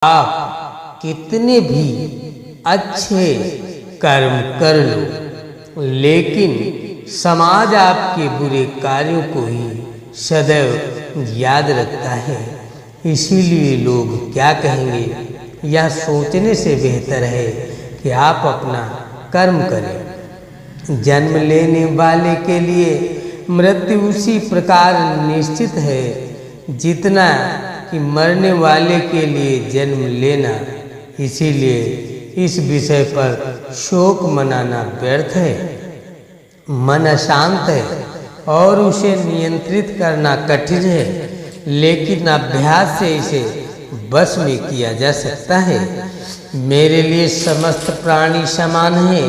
आप कितने भी अच्छे कर्म कर लो, लेकिन समाज आपके बुरे कार्यों को ही सदैव याद रखता है। इसीलिए लोग क्या कहेंगे यह सोचने से बेहतर है कि आप अपना कर्म करें। जन्म लेने वाले के लिए मृत्यु उसी प्रकार निश्चित है जितना कि मरने वाले के लिए जन्म लेना। इसीलिए इस विषय पर शोक मनाना व्यर्थ है। मन अशांत है और उसे नियंत्रित करना कठिन है, लेकिन अभ्यास से इसे बस में किया जा सकता है। मेरे लिए समस्त प्राणी समान है,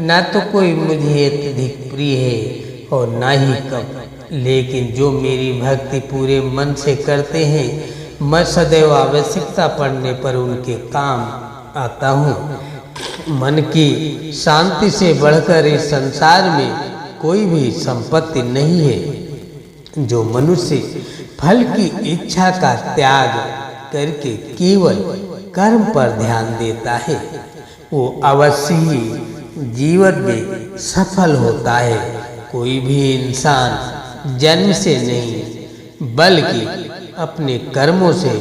न तो कोई मुझे अत्यधिक प्रिय है और न ही कम, लेकिन जो मेरी भक्ति पूरे मन से करते हैं मैं सदैव आवश्यकता पड़ने पर उनके काम आता हूँ। मन की शांति से बढ़कर इस संसार में कोई भी संपत्ति नहीं है। जो मनुष्य फल की इच्छा का त्याग करके केवल कर्म पर ध्यान देता है वो अवश्य ही जीवन में सफल होता है। कोई भी इंसान जन्म से नहीं बल्कि अपने कर्मों से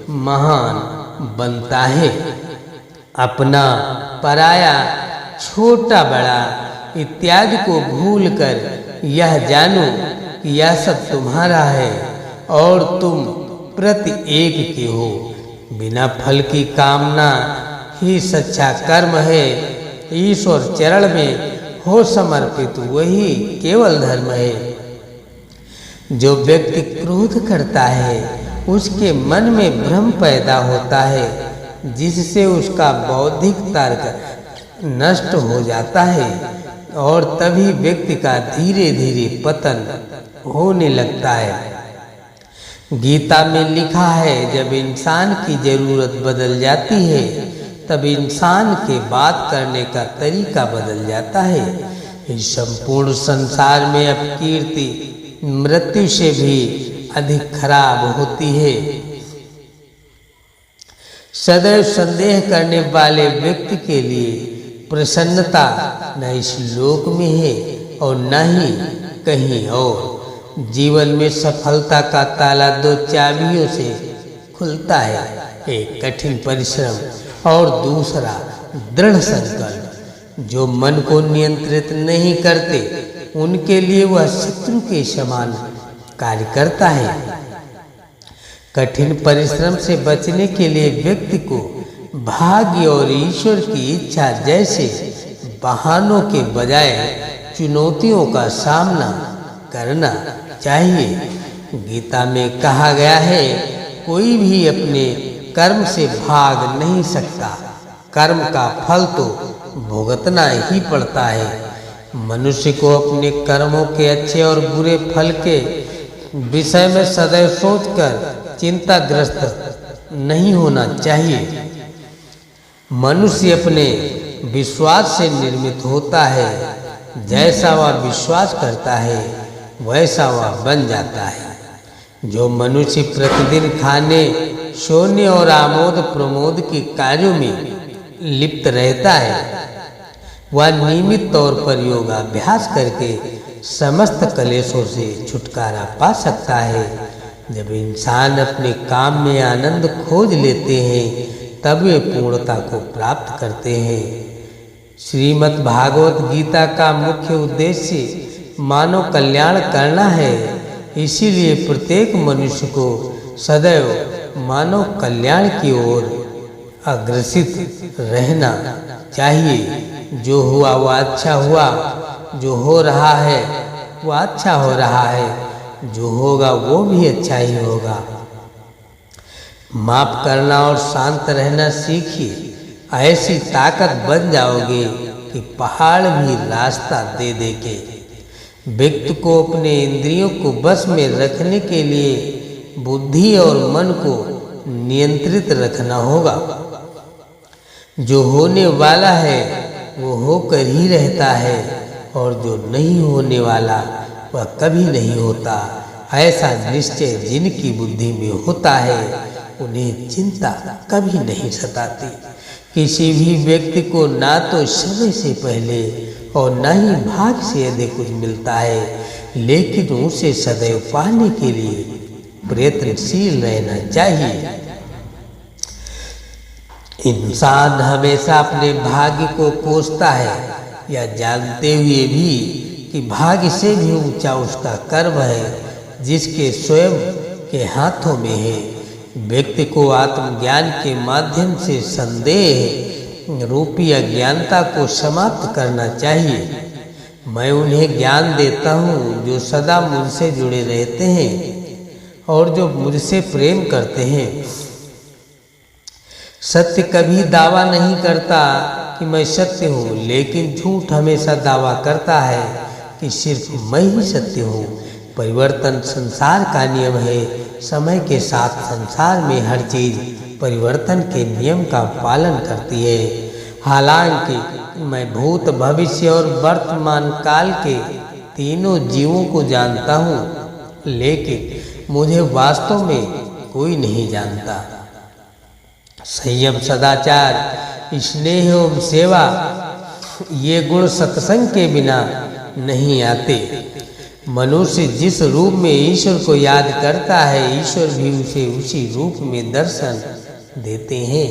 महान बनता है। अपना पराया छोटा बड़ा इत्यादि को भूलकर यह जानो कि यह सब तुम्हारा है और तुम प्रति एक के हो। बिना फल की कामना ही सच्चा कर्म है। ईश्वर चरण में हो समर्पित वही केवल धर्म है। जो व्यक्ति क्रोध करता है उसके मन में भ्रम पैदा होता है, जिससे उसका बौद्धिक तर्क नष्ट हो जाता है और तभी व्यक्ति का धीरे धीरे पतन होने लगता है। गीता में लिखा है जब इंसान की जरूरत बदल जाती है तब इंसान के बात करने का तरीका बदल जाता है। इस संपूर्ण संसार में अपकीर्ति मृत्यु से भी अधिक खराब होती है। सदैव संदेह करने वाले व्यक्ति के लिए प्रसन्नता न इस लोक में है और न ही कहीं और। जीवन में सफलता का ताला दो चाबियों से खुलता है, एक कठिन परिश्रम और दूसरा दृढ़ संकल्प। जो मन को नियंत्रित नहीं करते उनके लिए वह शत्रु के समान कार्य करता है। कठिन परिश्रम से बचने के लिए व्यक्ति को भाग्य और ईश्वर की इच्छा जैसे बहानों के बजाय चुनौतियों का सामना करना चाहिए। गीता में कहा गया है कोई भी अपने कर्म से भाग नहीं सकता, कर्म का फल तो भुगतना ही पड़ता है। मनुष्य को अपने कर्मों के अच्छे और बुरे फल के विषय में सदैव सोचकर चिंताग्रस्त नहीं होना चाहिए। मनुष्य अपने विश्वास से निर्मित होता है, जैसा वह विश्वास करता है वैसा वह बन जाता है। जो मनुष्य प्रतिदिन खाने सोने और आमोद प्रमोद के कार्यों में लिप्त रहता है वह नियमित तौर पर योगाभ्यास करके समस्त कलेशों से छुटकारा पा सकता है। जब इंसान अपने काम में आनंद खोज लेते हैं तब वे पूर्णता को प्राप्त करते हैं। श्रीमद् भागवत गीता का मुख्य उद्देश्य मानव कल्याण करना है। इसीलिए प्रत्येक मनुष्य को सदैव मानव कल्याण की ओर अग्रसित रहना चाहिए। जो हुआ वह अच्छा हुआ, जो हो रहा है वह अच्छा हो रहा है, जो होगा वो भी अच्छा ही होगा। माफ करना और शांत रहना सीखिए, ऐसी ताकत बन जाओगे कि पहाड़ भी रास्ता दे देंगे। व्यक्ति को अपने इंद्रियों को बस में रखने के लिए बुद्धि और मन को नियंत्रित रखना होगा। जो होने वाला है वो होकर ही रहता है और जो नहीं होने वाला वह कभी नहीं होता। ऐसा निश्चय जिनकी बुद्धि में होता है उन्हें चिंता कभी नहीं सताती। किसी भी व्यक्ति को ना तो समय से पहले और न ही भाग से अधिक कुछ मिलता है, लेकिन उसे सदैव पाने के लिए प्रयत्नशील रहना चाहिए। इंसान हमेशा अपने भाग्य को कोसता है, या जानते हुए भी कि भाग्य से भी ऊंचा उसका कर्म है जिसके स्वयं के हाथों में है। व्यक्ति को आत्मज्ञान के माध्यम से संदेह रूपी अज्ञानता को समाप्त करना चाहिए। मैं उन्हें ज्ञान देता हूँ जो सदा मुझसे जुड़े रहते हैं और जो मुझसे प्रेम करते हैं। सत्य कभी दावा नहीं करता कि मैं सत्य हूँ, लेकिन झूठ हमेशा दावा करता है कि सिर्फ मैं ही सत्य हूँ। परिवर्तन संसार का नियम है। समय के साथ संसार में हर चीज परिवर्तन के नियम का पालन करती है। हालांकि मैं भूत, भविष्य और वर्तमान काल के तीनों जीवों को जानता हूँ, लेकिन मुझे वास्तव में कोई नहीं जानता। संयम, सदाचार, स्नेह एवं सेवा, ये गुण सत्संग के बिना नहीं आते। मनुष्य जिस रूप में ईश्वर को याद करता है, ईश्वर भी उसे उसी रूप में दर्शन देते हैं।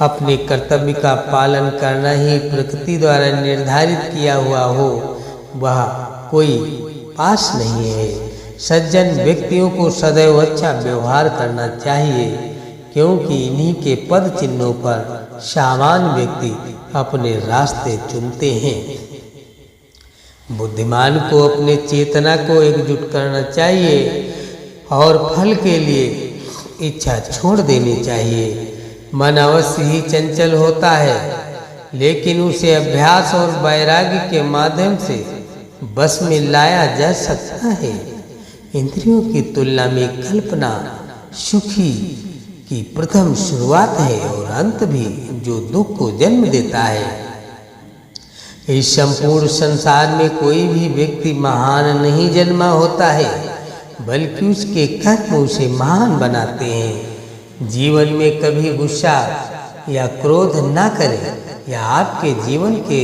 अपने कर्तव्य का पालन करना ही प्रकृति द्वारा निर्धारित किया हुआ हो, वह कोई पास नहीं है। सज्जन व्यक्तियों को सदैव अच्छा व्यवहार करना चाहिए, क्योंकि इन्हीं के पद चिन्हों पर सामान्य व्यक्ति अपने रास्ते चुनते हैं। बुद्धिमान को अपने चेतना को एकजुट करना चाहिए और फल के लिए इच्छा छोड़ देनी चाहिए। मन अवश्य ही चंचल होता है, लेकिन उसे अभ्यास और वैराग्य के माध्यम से बस में लाया जा सकता है। इंद्रियों की तुलना में कल्पना सुखी की प्रथम शुरुआत है और अंत भी, जो दुख को जन्म देता है। इस संपूर्ण संसार में कोई भी व्यक्ति महान नहीं जन्मा होता है, बल्कि उसके कर्म उसे महान बनाते हैं। जीवन में कभी गुस्सा या क्रोध ना करें, या आपके जीवन के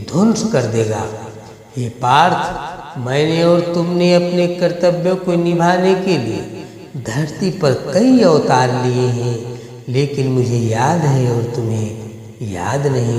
ध्वंस कर देगा। ये पार्थ, मैंने और तुमने अपने कर्तव्यों को निभाने के लिए धरती पर कई अवतार लिए हैं, लेकिन मुझे याद है और तुम्हें याद नहीं।